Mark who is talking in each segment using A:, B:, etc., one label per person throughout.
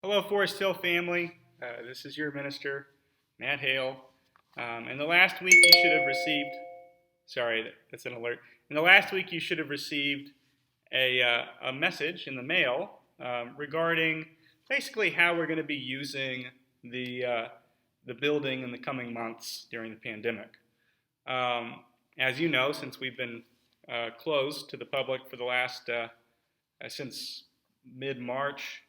A: Hello, Forest Hill family. This is your minister, Matt Hale. In the last week, you should have received, sorry, that's an alert. In the last week, you should have received a message in the mail regarding basically how we're going to be using the building in the coming months during the pandemic. As you know, since we've been closed to the public for the last, since mid-March,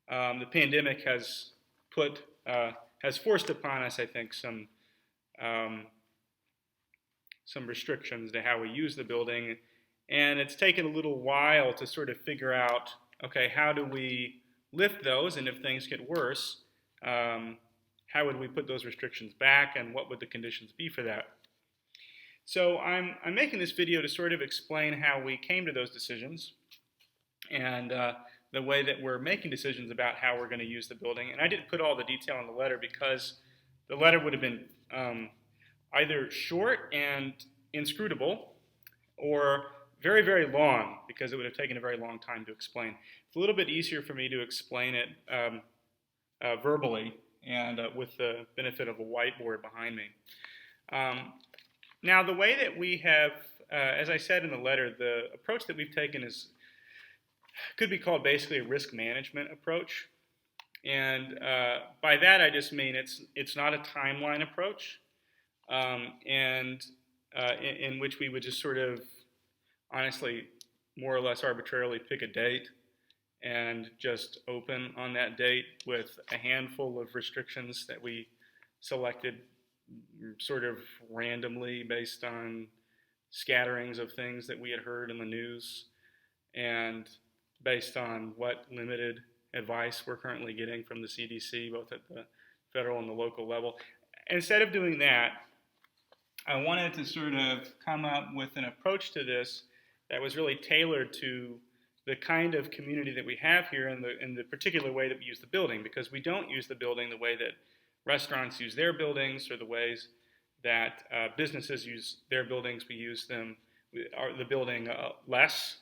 A: the pandemic has forced upon us, I think, some restrictions to how we use the building, and it's taken a little while to sort of figure out, okay, how do we lift those, and if things get worse, how would we put those restrictions back, and what would the conditions be for that? So I'm making this video to sort of explain how we came to those decisions, and the way that we're making decisions about how we're going to use the building. And I didn't put all the detail in the letter because the letter would have been either short and inscrutable or very, very long because it would have taken a very long time to explain. It's a little bit easier for me to explain it verbally and with the benefit of a whiteboard behind me. Now, the way that we have, as I said in the letter, the approach that we've taken could be called basically a risk management approach. And by that I just mean it's not a timeline approach, in which we would just sort of honestly more or less arbitrarily pick a date and just open on that date with a handful of restrictions that we selected sort of randomly based on scatterings of things that we had heard in the news and based on what limited advice we're currently getting from the CDC, both at the federal and the local level. Instead of doing that, I wanted to sort of come up with an approach to this that was really tailored to the kind of community that we have here and the particular way that we use the building, because we don't use the building the way that restaurants use their buildings or the ways that businesses use their buildings. We use the building less,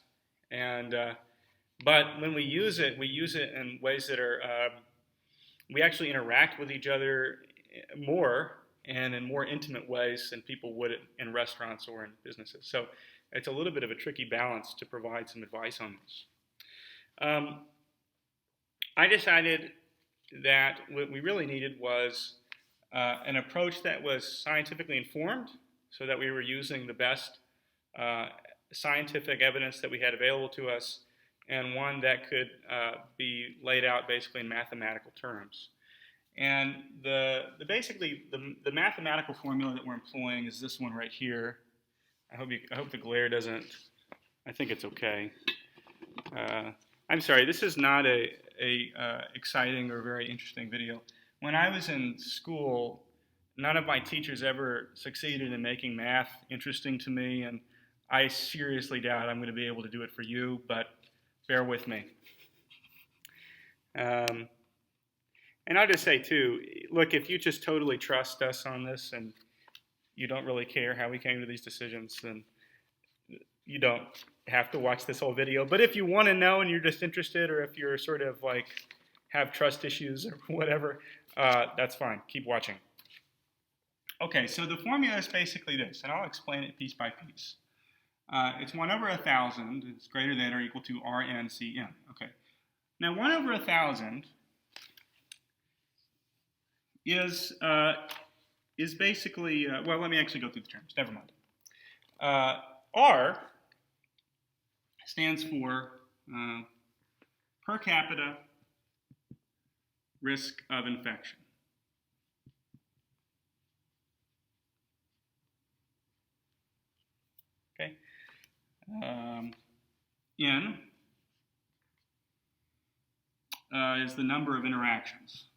A: and but when we use it in ways that are, we actually interact with each other more and in more intimate ways than people would in restaurants or in businesses. So it's a little bit of a tricky balance to provide some advice on this. I decided that what we really needed was an approach that was scientifically informed, so that we were using the best scientific evidence that we had available to us, and one that could be laid out basically in mathematical terms. And basically the mathematical formula that we're employing is this one right here. I hope the glare doesn't. I think it's okay. I'm sorry. This is not a exciting or very interesting video. When I was in school, none of my teachers ever succeeded in making math interesting to me, and I seriously doubt I'm going to be able to do it for you, but bear with me. And I'll just say, too, look, if you just totally trust us on this and you don't really care how we came to these decisions, then you don't have to watch this whole video. But if you want to know and you're just interested, or if you're sort of like have trust issues or whatever, that's fine. Keep watching. Okay, so the formula is basically this, and I'll explain it piece by piece. It's 1 over 1,000. It's greater than or equal to RNCN. Okay. Now, 1 over 1,000 is basically, well, let me actually go through the terms. Never mind. R stands for per capita risk of infection. Okay. N is the number of interactions.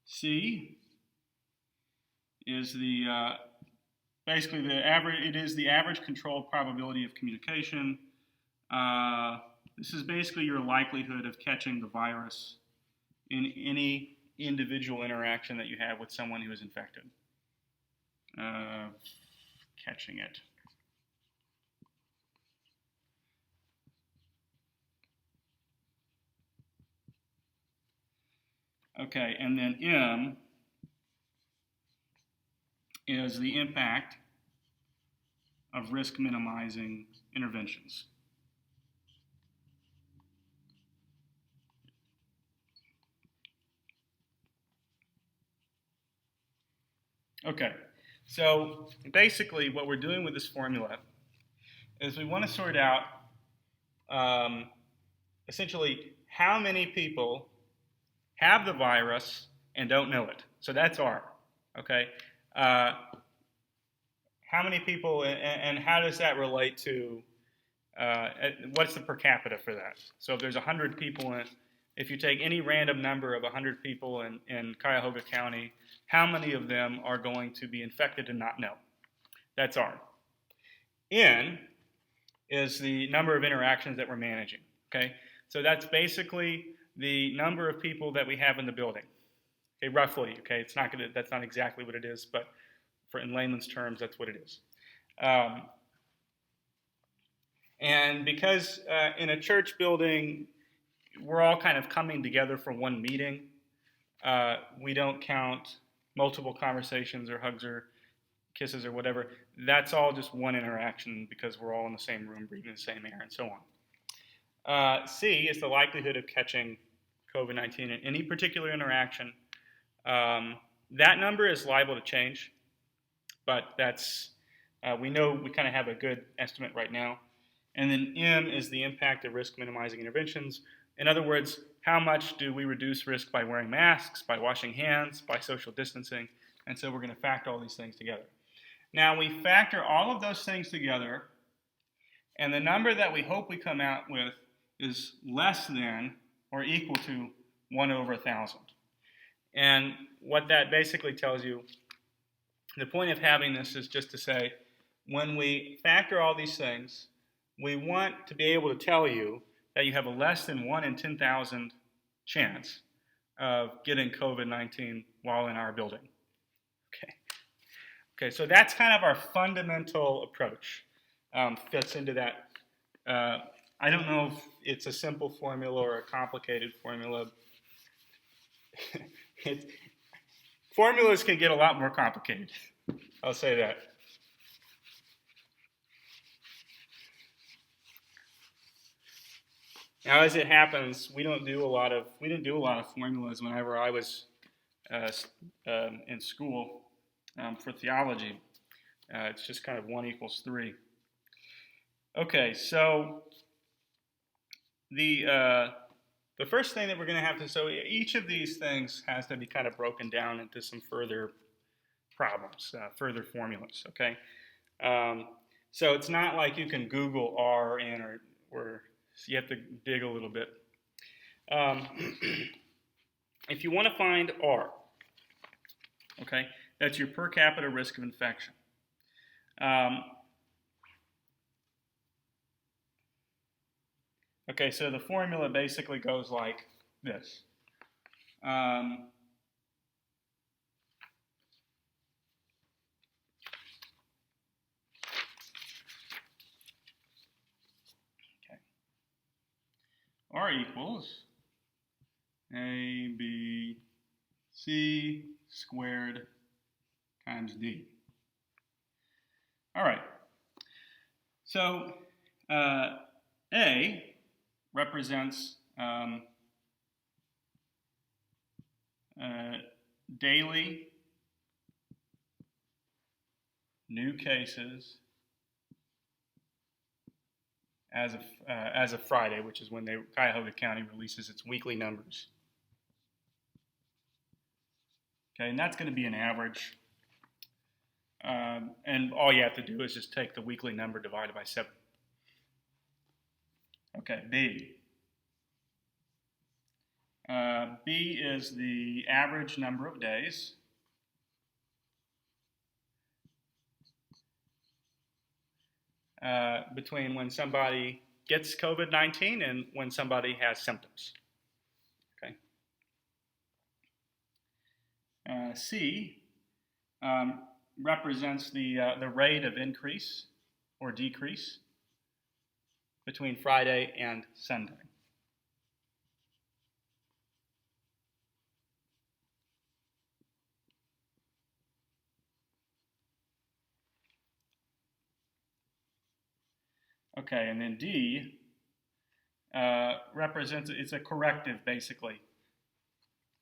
A: C is basically the average. It is the average controlled probability of communication. This is basically your likelihood of catching the virus in any individual interaction that you have with someone who is infected. catching it. Okay, and then M is the impact of risk minimizing interventions. Okay, so basically what we're doing with this formula is we want to sort out essentially how many people have the virus and don't know it. So that's R, okay? How many people, and how does that relate to, what's the per capita for that? So if there's 100 people, if you take any random number of 100 people in Cuyahoga County, how many of them are going to be infected and not know? That's R. N is the number of interactions that we're managing, okay? So that's basically the number of people that we have in the building, okay, roughly, okay? It's not gonna, that's not exactly what it is, but in layman's terms, that's what it is. And because in a church building, we're all kind of coming together for one meeting, we don't count multiple conversations or hugs or kisses or whatever. That's all just one interaction because we're all in the same room, breathing the same air, and so on. C is the likelihood of catching COVID-19 in any particular interaction. That number is liable to change, but that's, we know we kind of have a good estimate right now. And then M is the impact of risk minimizing interventions. In other words, how much do we reduce risk by wearing masks, by washing hands, by social distancing? And so we're going to factor all these things together. Now we factor all of those things together, and the number that we hope we come out with is less than or equal to 1 over 1,000. And what that basically tells you, the point of having this is just to say, when we factor all these things, we want to be able to tell you that you have a less than 1 in 10,000 chance of getting COVID-19 while in our building. Okay, so that's kind of our fundamental approach. Fits into that. I don't know if it's a simple formula or a complicated formula. Formulas can get a lot more complicated. I'll say that. Now, as it happens, we didn't do a lot of formulas whenever I was in school for theology. It's just kind of 1 equals 3. Okay, so the first thing that we're going to have to, so each of these things has to be kind of broken down into some further problems, further formulas, okay? So it's not like you can Google R in or you have to dig a little bit. If you want to find R, okay, that's your per capita risk of infection. Okay, so the formula basically goes like this. R equals ABC squared times D. All right. So A represents daily new cases as of Friday, which is when Cuyahoga County releases its weekly numbers. Okay, and that's going to be an average. And all you have to do is just take the weekly number divided by 7. Okay, B. B is the average number of days between when somebody gets COVID-19 and when somebody has symptoms. Okay. C represents the rate of increase or decrease between Friday and Sunday. Okay, and then D represents, it's a corrective basically,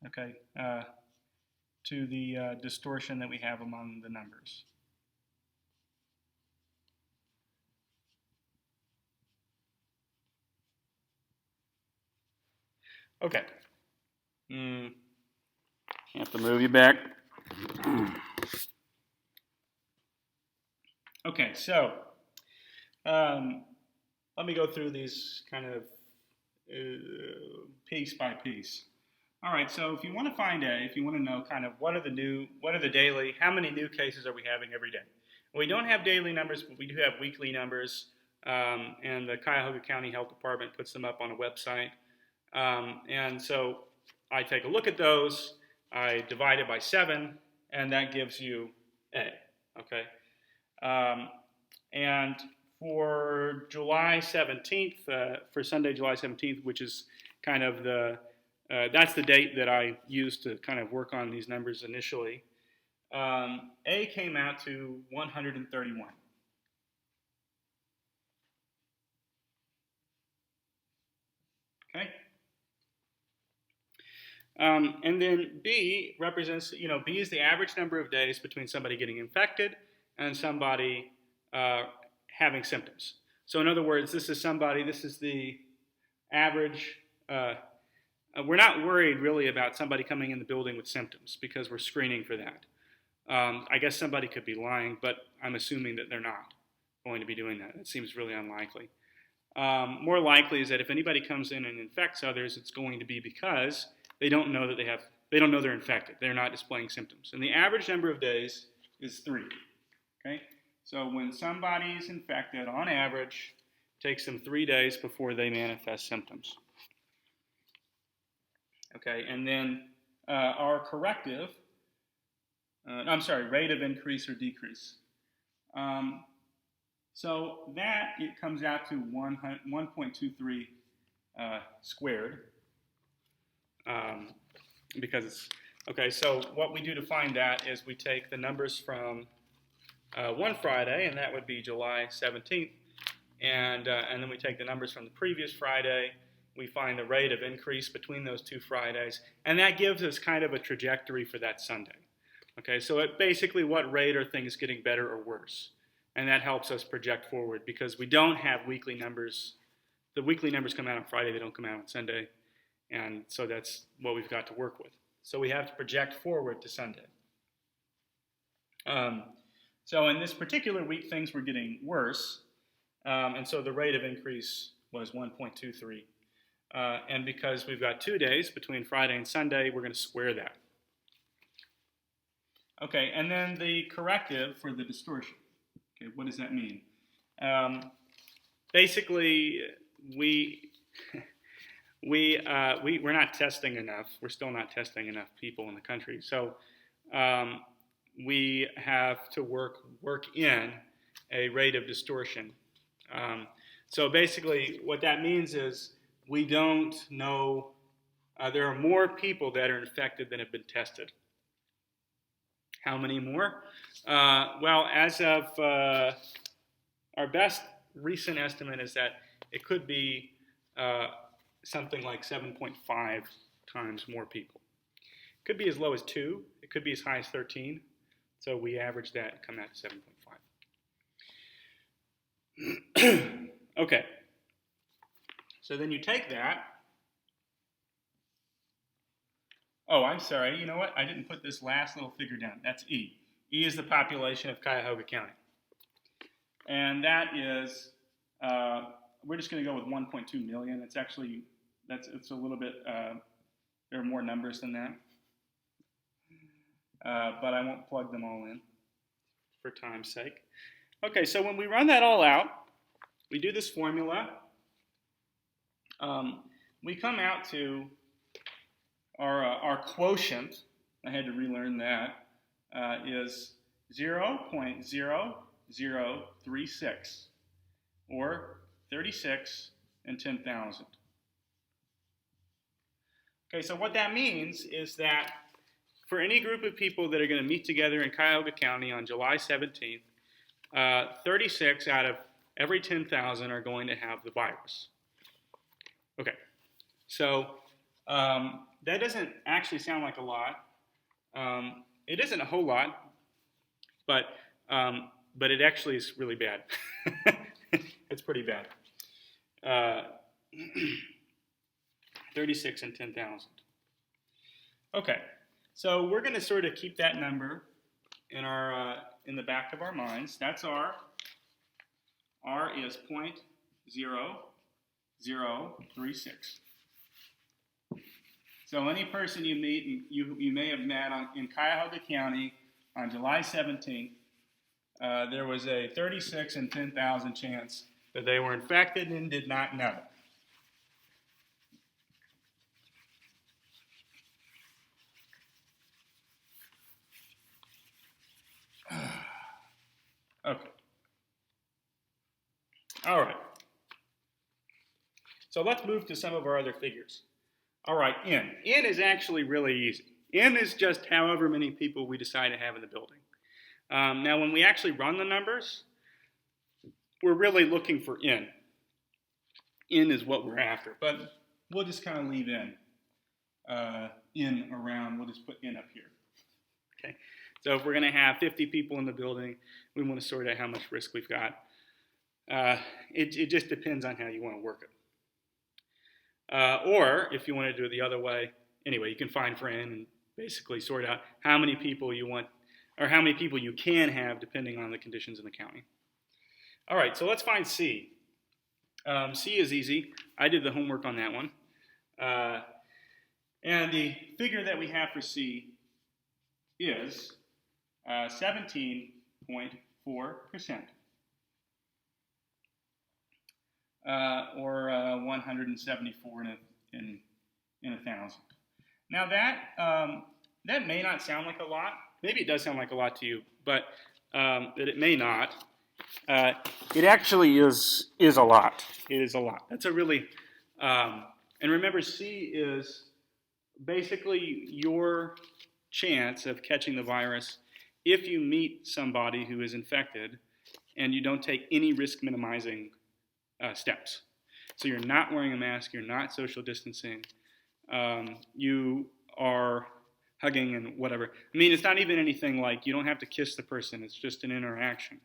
A: okay, to the distortion that we have among the numbers. Okay. Have to move you back. Okay, so let me go through these kind of piece by piece. All right, so if you want to know kind of what are the daily, how many new cases are we having every day? We don't have daily numbers, but we do have weekly numbers, and the Cuyahoga County Health Department puts them up on a website. And so I take a look at those, I divide it by 7, and that gives you A, okay? And for July 17th, for Sunday, July 17th, which is kind of that's the date that I used to kind of work on these numbers initially, A came out to 131. Okay? And then B represents, B is the average number of days between somebody getting infected and somebody having symptoms. So in other words, this is the average. We're not worried really about somebody coming in the building with symptoms because we're screening for that. I guess somebody could be lying, but I'm assuming that they're not going to be doing that. It seems really unlikely. More likely is that if anybody comes in and infects others, it's going to be because they don't know that they don't know they're infected. They're not displaying symptoms. And the average number of days is 3. Okay? So when somebody's infected, on average, it takes them 3 days before they manifest symptoms. Okay, and then our corrective, rate of increase or decrease. So that, it comes out to 1.23 squared. Because it's, okay, so what we do to find that is we take the numbers from one Friday, and that would be July 17th, and then we take the numbers from the previous Friday, we find the rate of increase between those 2 Fridays, and that gives us kind of a trajectory for that Sunday. Okay, so basically what rate are things getting better or worse? And that helps us project forward because we don't have weekly numbers. The weekly numbers come out on Friday, they don't come out on Sunday. And so that's what we've got to work with. So we have to project forward to Sunday. So in this particular week, things were getting worse. And so the rate of increase was 1.23. And because we've got 2 days between Friday and Sunday, we're going to square that. Okay, and then the corrective for the distortion. Okay, what does that mean? Basically, we're not testing enough. We're still not testing enough people in the country. So we have to work in a rate of distortion. So basically, what that means is we don't know. There are more people that are infected than have been tested. How many more? Well, as of our best recent estimate is that it could be something like 7.5 times more people. It could be as low as 2. It could be as high as 13. So we average that and come out to 7.5. Okay. So then you take that. Oh, I'm sorry. You know what? I didn't put this last little figure down. That's E. E is the population of Cuyahoga County. And that is, we're just going to go with 1.2 million. It's actually, it's a little bit, there are more numbers than that. But I won't plug them all in for time's sake. Okay, so when we run that all out, we do this formula. We come out to our quotient. I had to relearn that, is 0.0036, or 36 and 10,000. Okay, so what that means is that for any group of people that are going to meet together in Cuyahoga County on July 17th, 36 out of every 10,000 are going to have the virus. Okay, so that doesn't actually sound like a lot. It isn't a whole lot, but it actually is really bad. It's pretty bad. 36 and 10,000. Okay, so we're going to sort of keep that number in the back of our minds. That's R. R is 0.0036. So any person you meet, you may have met in Cuyahoga County on July 17th, there was a 36 and 10,000 chance that they were infected and did not know. Okay. All right. So let's move to some of our other figures. All right, N. N is actually really easy. N is just however many people we decide to have in the building. Now, when we actually run the numbers, we're really looking for N. N is what we're after, but we'll just kind of leave N around. We'll just put N up here. Okay. So if we're going to have 50 people in the building, we want to sort out how much risk we've got. It just depends on how you want to work it. Or if you want to do it the other way, anyway, you can find for N and basically sort out how many people you want, or how many people you can have depending on the conditions in the county. All right, so let's find C. C is easy. I did the homework on that one. And the figure that we have for C is 17.4%, or 174 in 1,000. Now that may not sound like a lot. Maybe it does sound like a lot to you, but it may not. It actually is a lot. It is a lot. That's a really, and remember, C is basically your chance of catching the virus if you meet somebody who is infected and you don't take any risk minimizing steps. So you're not wearing a mask, you're not social distancing, you are hugging and whatever. I mean, it's not even anything like you don't have to kiss the person, it's just an interaction.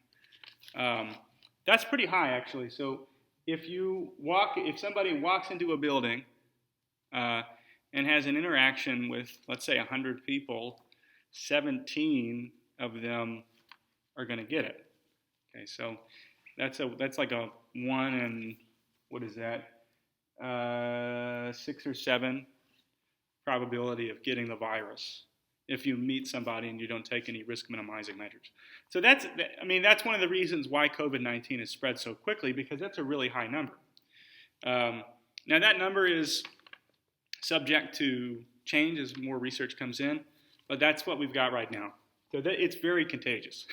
A: That's pretty high, actually. So if somebody walks into a building and has an interaction with, let's say, 100 people, 17 of them are going to get it. Okay, so that's like a 1 in, what is that, 6 or 7 probability of getting the virus if you meet somebody and you don't take any risk minimizing measures. So that's one of the reasons why COVID-19 has spread so quickly, because that's a really high number. Now that number is subject to change as more research comes in, but that's what we've got right now. So it's very contagious.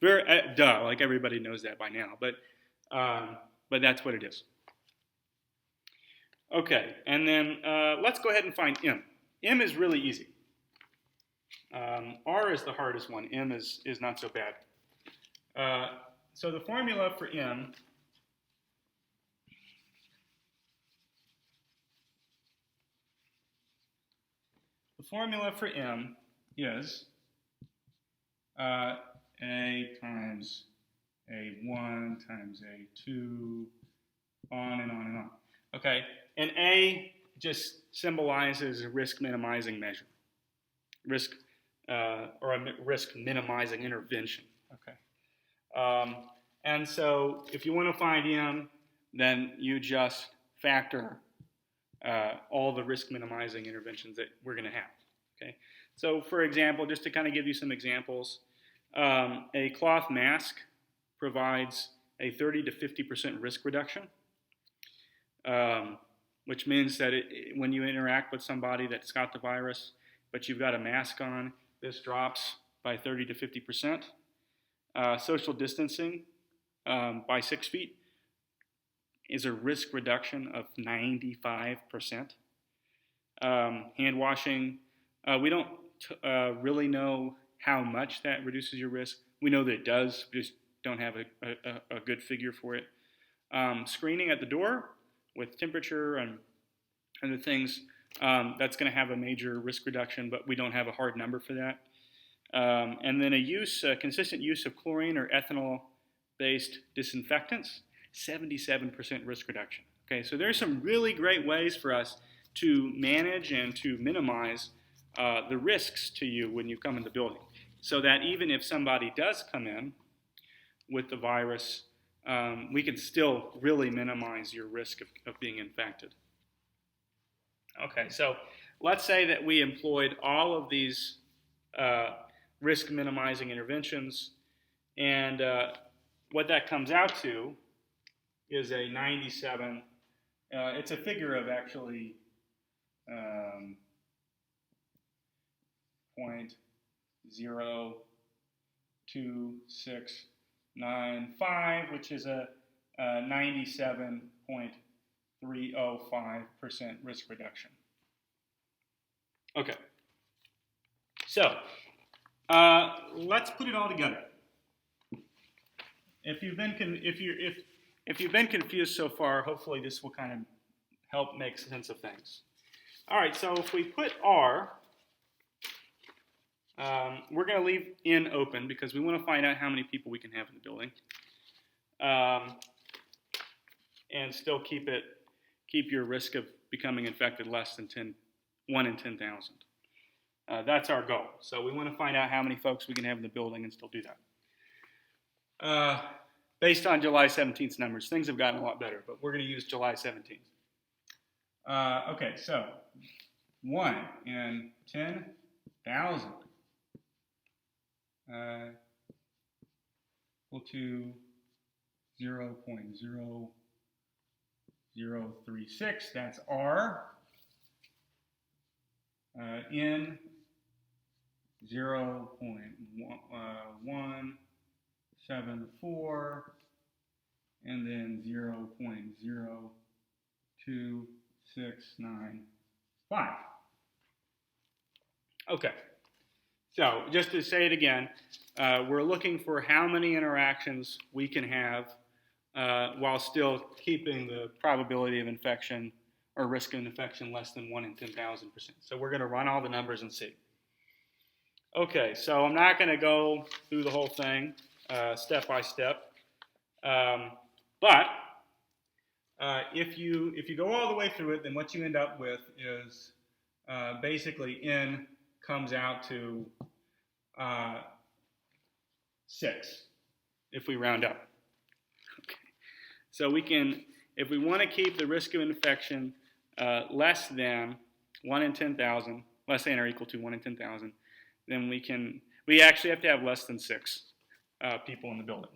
A: Like everybody knows that by now, but that's what it is. Okay, and then let's go ahead and find M. M is really easy. R is the hardest one. M is not so bad. So the formula for M is A times A1 times A2, on and on and on. Okay, and A just symbolizes a risk minimizing measure, or a risk minimizing intervention. Okay, and so if you want to find M, then you just factor all the risk minimizing interventions that we're going to have. Okay, so for example, just to kind of give you some examples, a cloth mask provides a 30 to 50% risk reduction, which means that when you interact with somebody that's got the virus, but you've got a mask on, this drops by 30 to 50%. Social distancing by 6 feet is a risk reduction of 95%. Hand washing, we don't really know how much that reduces your risk. We know that it does, we just don't have a good figure for it. Screening at the door with temperature and other things, that's going to have a major risk reduction, but we don't have a hard number for that. And then a consistent use of chlorine or ethanol-based disinfectants, 77% risk reduction. Okay, so there's some really great ways for us to manage and to minimize the risks to you when you come in the building, so that even if somebody does come in with the virus, we can still really minimize your risk of being infected. Okay, so let's say that we employed all of these risk minimizing interventions, and what that comes out to is a 97. It's a figure of actually 0.02695, which is a 97.305% risk reduction. Okay, so let's put it all together. If you've been confused so far, hopefully this will kind of help make sense of things. All right, so if we put R, we're going to leave N open because we want to find out how many people we can have in the building, and still keep your risk of becoming infected less than 1 in 10,000. That's our goal. So we want to find out how many folks we can have in the building and still do that. Based on July 17th numbers, things have gotten a lot better, but we're going to use July 17th. Okay, so 1 in 10,000 equal to 0.0036. That's R. N 0.174, and then 0.02695. Okay, so just to say it again, we're looking for how many interactions we can have while still keeping the probability of infection or risk of infection less than 1 in 10,000%. So we're going to run all the numbers and see. Okay, so I'm not going to go through the whole thing step by step, but if you go all the way through it, then what you end up with is basically N comes out to 6 if we round up. Okay. So we can, if we want to keep the risk of infection less than 1 in 10,000, less than or equal to 1 in 10,000, then we actually have to have less than 6 people in the building.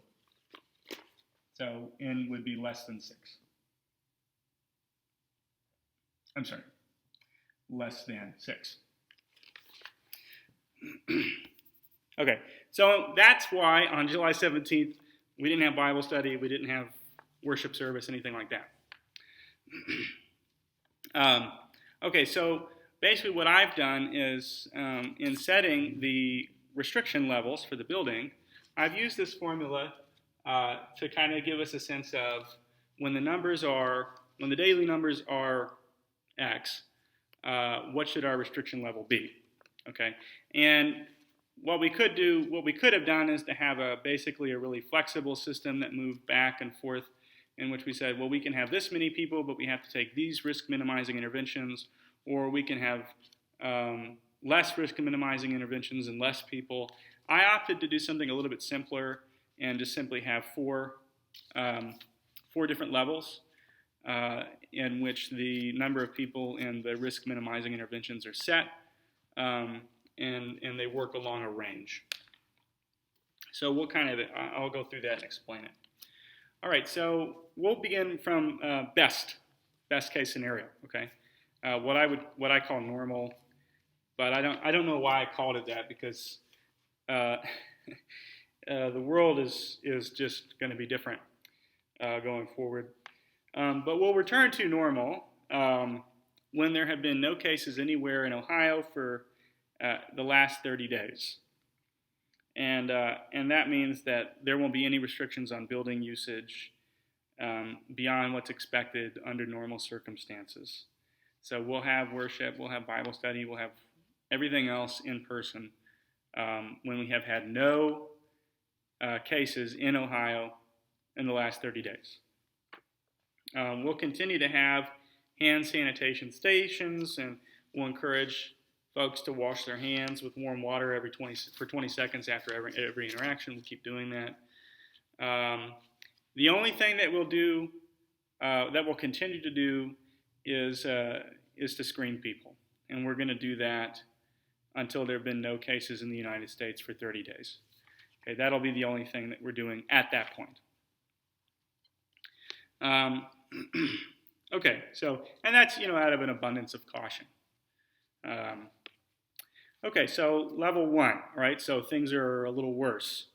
A: So N would be less than 6. I'm sorry, less than 6. Okay, so that's why on July 17th, we didn't have Bible study, we didn't have worship service, anything like that. Okay, so basically what I've done is in setting the restriction levels for the building, I've used this formula to kind of give us a sense of when the daily numbers are X, what should our restriction level be? Okay, and what we could have done is to have basically a really flexible system that moved back and forth, in which we said, well, we can have this many people, but we have to take these risk minimizing interventions, or we can have less risk minimizing interventions and less people. I opted to do something a little bit simpler and just simply have four different levels in which the number of people in the risk minimizing interventions are set, and they work along a range. So I'll go through that and explain it. All right, so we'll begin from best case scenario. Okay, what I call normal, but I don't know why I called it that, because uh, the world is just going to be different going forward. But we'll return to normal when there have been no cases anywhere in Ohio for the last 30 days. And that means that there won't be any restrictions on building usage beyond what's expected under normal circumstances. So we'll have worship, we'll have Bible study, we'll have everything else in person when we have had no cases in Ohio in the last 30 days. We'll continue to have hand sanitation stations, and we'll encourage folks to wash their hands with warm water for 20 seconds after every interaction. We'll keep doing that. The only thing that we'll do, that we'll continue to do, is to screen people, and we're going to do that until there have been no cases in the United States for 30 days. Okay, that'll be the only thing that we're doing at that point. Okay, so, and that's, out of an abundance of caution. Okay, so level 1, right? So things are a little worse.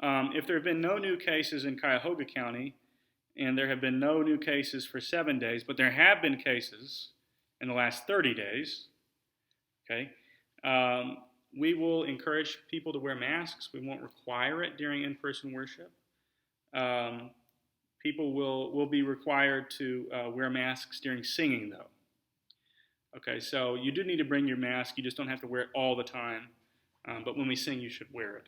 A: If there have been no new cases in Cuyahoga County, and there have been no new cases for 7 days, but there have been cases in the last 30 days, okay, we will encourage people to wear masks. We won't require it during in-person worship. People will be required to wear masks during singing, though. Okay, so you do need to bring your mask. You just don't have to wear it all the time. But when we sing, you should wear it.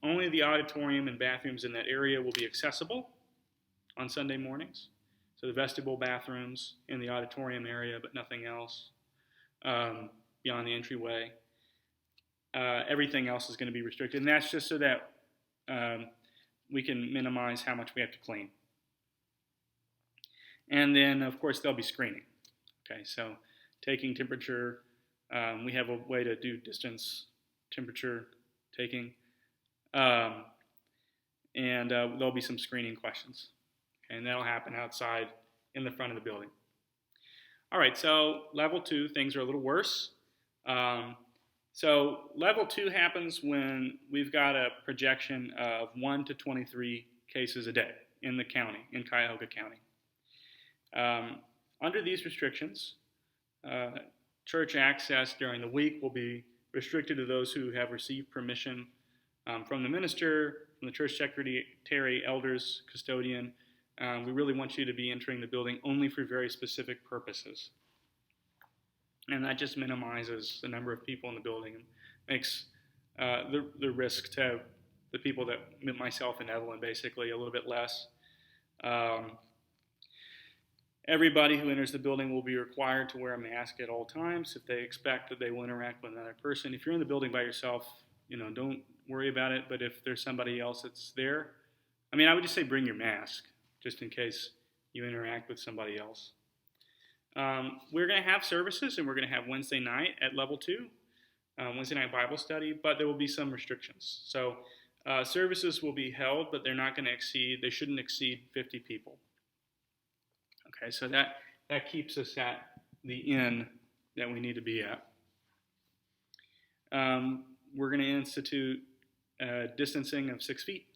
A: Only the auditorium and bathrooms in that area will be accessible on Sunday mornings. So the vestibule bathrooms in the auditorium area, but nothing else beyond the entryway. Everything else is going to be restricted. And that's just so that we can minimize how much we have to clean. And then, of course, there'll be screening. Okay, so taking temperature. We have a way to do distance temperature taking. And there'll be some screening questions. Okay, and that'll happen outside in the front of the building. All right, so level 2, things are a little worse. So level 2 happens when we've got a projection of 1 to 23 cases a day in the county, in Cuyahoga County. Under these restrictions, church access during the week will be restricted to those who have received permission from the minister, from the church secretary, elders, custodian. We really want you to be entering the building only for very specific purposes. And that just minimizes the number of people in the building and makes the risk to the people that, myself and Evelyn, basically, a little bit less. Everybody who enters the building will be required to wear a mask at all times if they expect that they will interact with another person. If you're in the building by yourself, don't worry about it. But if there's somebody else that's there, I would just say bring your mask, just in case you interact with somebody else. We're going to have services, and we're going to have Wednesday night at level 2, Wednesday night Bible study, but there will be some restrictions. So services will be held, but they shouldn't exceed 50 people. Okay, so that keeps us at the inn that we need to be at. We're going to institute distancing of 6 feet.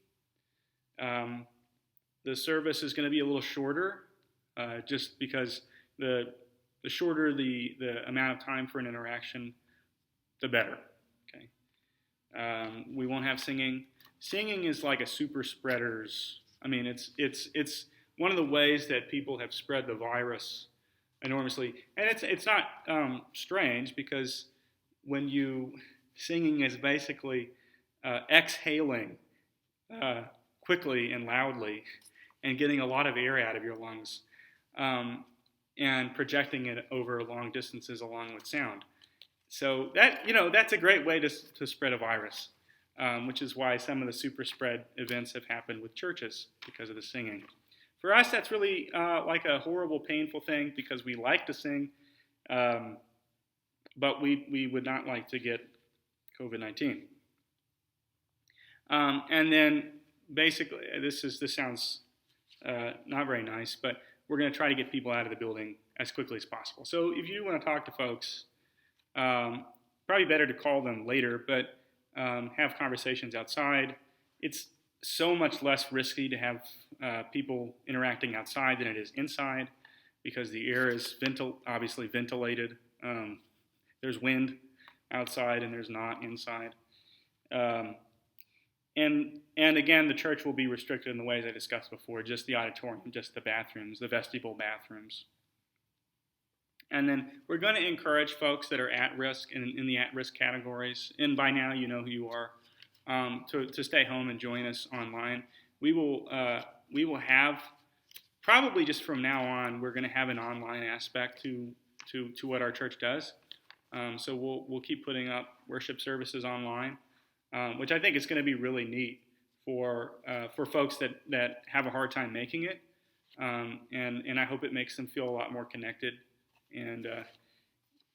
A: The service is going to be a little shorter, just because the shorter the amount of time for an interaction, the better. Okay. We won't have singing. Singing is like a super spreader's. It's one of the ways that people have spread the virus enormously, and it's not strange, because singing is basically exhaling quickly and loudly, and getting a lot of air out of your lungs. And projecting it over long distances along with sound. So that's a great way to spread a virus, which is why some of the super spread events have happened with churches, because of the singing. For us, that's really like a horrible, painful thing, because we like to sing, but we would not like to get COVID-19. And then basically, this sounds not very nice, but we're going to try to get people out of the building as quickly as possible. So if you want to talk to folks, probably better to call them later, but have conversations outside. It's so much less risky to have people interacting outside than it is inside because the air is obviously ventilated. There's wind outside and there's not inside. Um, and again, the church will be restricted in the ways I discussed before, just the auditorium, just the bathrooms, the vestibule bathrooms. And then we're going to encourage folks that are at risk in the at-risk categories, and by now you know who you are, to stay home and join us online. We will have, probably just from now on, we're going to have an online aspect to what our church does. So we'll keep putting up worship services online, which I think is going to be really neat for folks that have a hard time making it, and I hope it makes them feel a lot more connected. And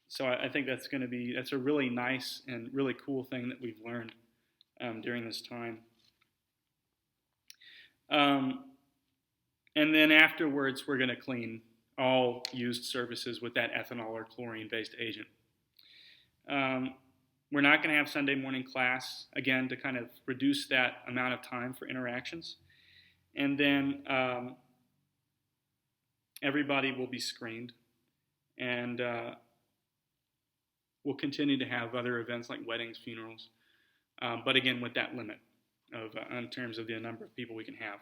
A: so I think that's a really nice and really cool thing that we've learned during this time. And then afterwards, we're going to clean all used surfaces with that ethanol or chlorine-based agent. We're not going to have Sunday morning class, again, to kind of reduce that amount of time for interactions. And then everybody will be screened. And we'll continue to have other events like weddings, funerals, but again, with that limit in terms of the number of people we can have.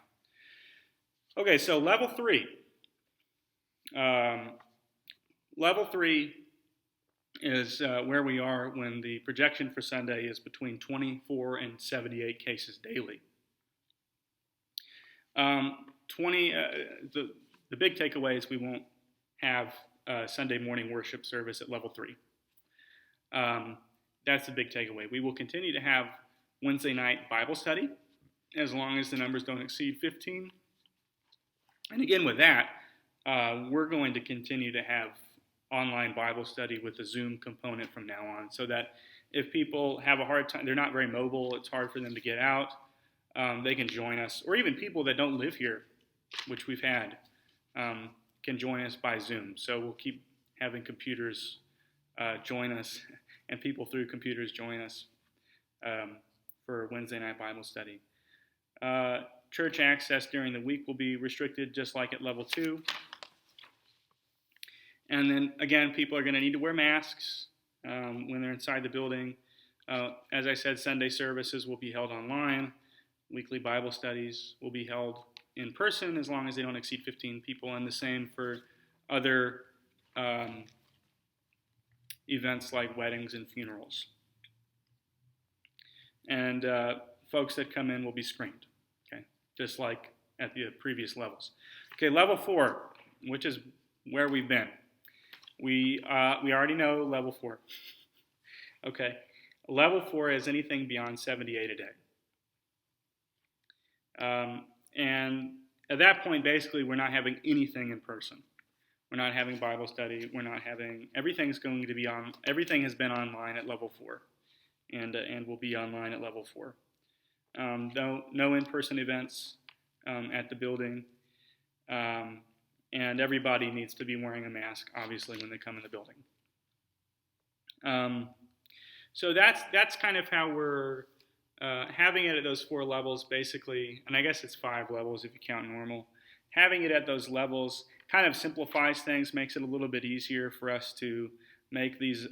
A: Okay, so level 3. Level 3 is where we are when the projection for Sunday is between 24 and 78 cases daily. The big takeaway is we won't have Sunday morning worship service at level 3. That's the big takeaway. We will continue to have Wednesday night Bible study as long as the numbers don't exceed 15. And again, with that, we're going to continue to have online Bible study with a Zoom component from now on, so that if people have a hard time, they're not very mobile, it's hard for them to get out, they can join us. Or even people that don't live here, which we've had, can join us by Zoom. So we'll keep having computers join us and people through computers join us for Wednesday night Bible study. Church access during the week will be restricted just like at level 2. And then, again, people are going to need to wear masks when they're inside the building. As I said, Sunday services will be held online. Weekly Bible studies will be held in person as long as they don't exceed 15 people, and the same for other events like weddings and funerals. And folks that come in will be screened, okay, just like at the previous levels. Okay, level 4, which is where we've been. We already know level 4. Okay, level 4 is anything beyond 78 a day. And at that point, basically, we're not having anything in person. We're not having Bible study. We're not having, everything has been online at level 4, and will be online at level 4. No in-person events at the building. And everybody needs to be wearing a mask, obviously, when they come in the building. So that's kind of how we're having it at those 4 levels, basically, and I guess it's 5 levels if you count normal. Having it at those levels kind of simplifies things, makes it a little bit easier for us to make these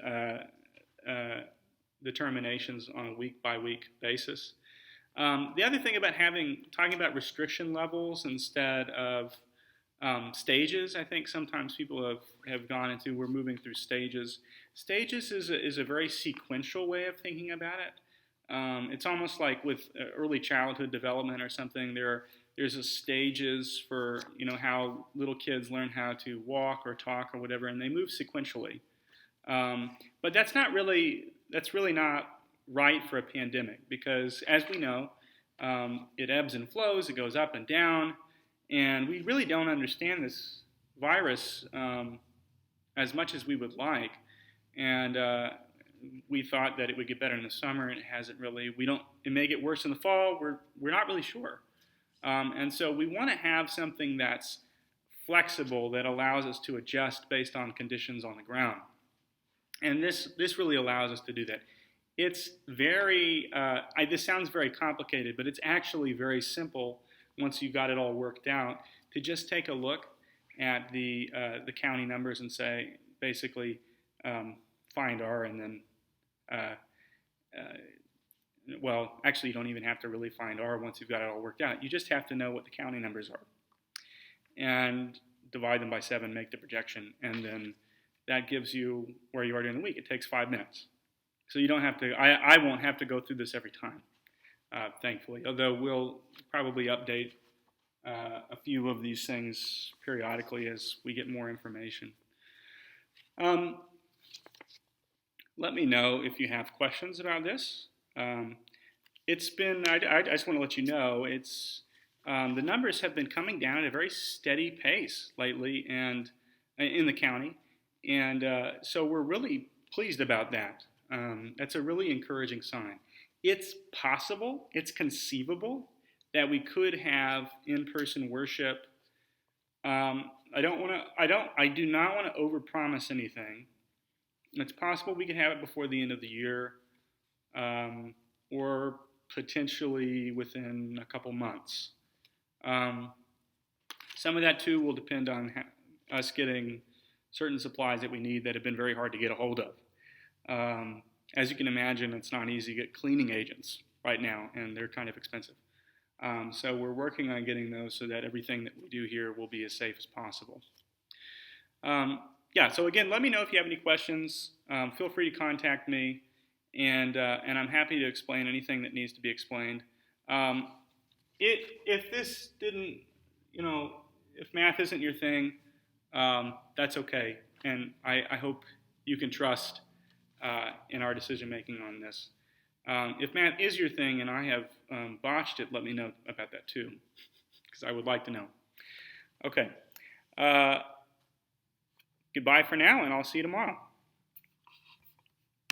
A: determinations on a week-by-week basis. The other thing about talking about restriction levels instead of stages, I think sometimes people have gone into, we're moving through stages. Stages is a very sequential way of thinking about it. It's almost like with early childhood development or something. There's a stages for how little kids learn how to walk or talk or whatever, and they move sequentially. But that's really not right for a pandemic, because as we know, it ebbs and flows, it goes up and down. And we really don't understand this virus as much as we would like. And we thought that it would get better in the summer, and it hasn't really. It may get worse in the fall. We're not really sure. And so we want to have something that's flexible, that allows us to adjust based on conditions on the ground. And this really allows us to do that. It's very, this sounds very complicated, but it's actually very simple once you've got it all worked out to just take a look at the county numbers and say, basically, find R and then, uh, well, actually, you don't even have to really find R once you've got it all worked out. You just have to know what the county numbers are and divide them by 7, make the projection, and then that gives you where you are during the week. It takes 5 minutes. So you don't have to, I won't have to go through this every time, thankfully, although we'll probably update a few of these things periodically as we get more information. Let me know if you have questions about this. It's been, I just want to let you know, it's, the numbers have been coming down at a very steady pace lately and in the county. And so we're really pleased about that. That's a really encouraging sign. It's possible, it's conceivable that we could have in-person worship. I do not want to overpromise anything. It's possible we could have it before the end of the year, or potentially within a couple months. Some of that too will depend on us getting certain supplies that we need that have been very hard to get a hold of. As you can imagine, it's not easy to get cleaning agents right now, and they're kind of expensive. So we're working on getting those so that everything that we do here will be as safe as possible. Yeah, so again, let me know if you have any questions. Feel free to contact me, and I'm happy to explain anything that needs to be explained. If this didn't, if math isn't your thing, that's okay, and I hope you can trust in our decision making on this. If math is your thing and I have botched it, let me know about that too, because I would like to know. Okay. Goodbye for now, and I'll see you tomorrow.